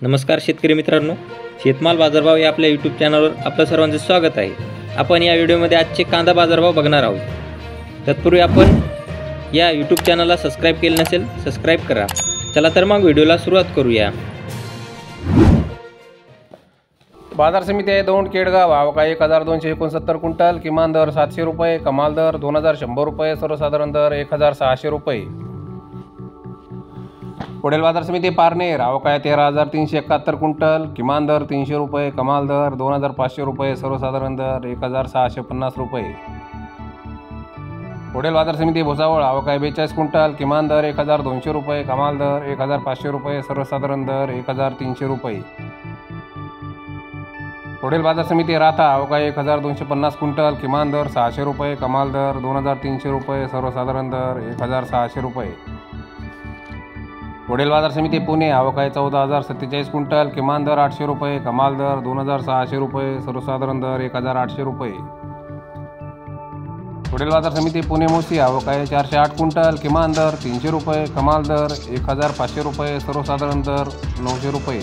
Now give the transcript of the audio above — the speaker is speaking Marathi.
नमस्कार शेतकरी मित्रांनो, शेतमाल बाजारभाव या आपल्या यूट्यूब चॅनलवर आपलं सर्वांचं स्वागत आहे। आपण या व्हिडिओमध्ये आजचे कांदा बाजारभाव बघणार आहोत। तत्पूर्वी आपण या यूट्यूब चॅनलला सबस्क्राइब केले नसेल सबस्क्राइब करा। चला तर मग व्हिडिओला सुरुवात करूया। बाजार समिती आहे दौंड केडगाव। आवक 1269 क्विंटल। किमान दर 700 रुपये, कमाल दर 2100 रुपये, सर्वसाधारण दर 1600 रुपये। पुढील बाजार समिती पारनेर। आवक 13371 क्विंटल। किमान दर 300 रुपये, कमाल दर 2500 रुपये, सर्वसाधारण दर 1650 रुपये। पुढील बाजार समिती भुसावळ। आवक 42 क्विंटल। किमान दर 1200 रुपये, कमाल दर 1500 रुपये, सर्वसाधारण दर 1300 रुपये। पुढील बाजार समिती राहता। आवक 1250 क्विंटल। किमान दर 600 रुपये, कमाल दर 2300 रुपये, सर्वसाधारण दर 1600 रुपये। पुढील बाजार समिती पुणे। आवक 14047 क्विंटल। किमान दर 800 रुपये, कमाल दर 2600 रुपये, सर्वसाधारण दर 1800 रुपये। पुढील बाजार समिती पुणे मोसी। आवक 408 क्विंटल। किमान दर 300 रुपये, कमाल दर 1500 रुपये, सर्वसाधारण दर 900 रुपये।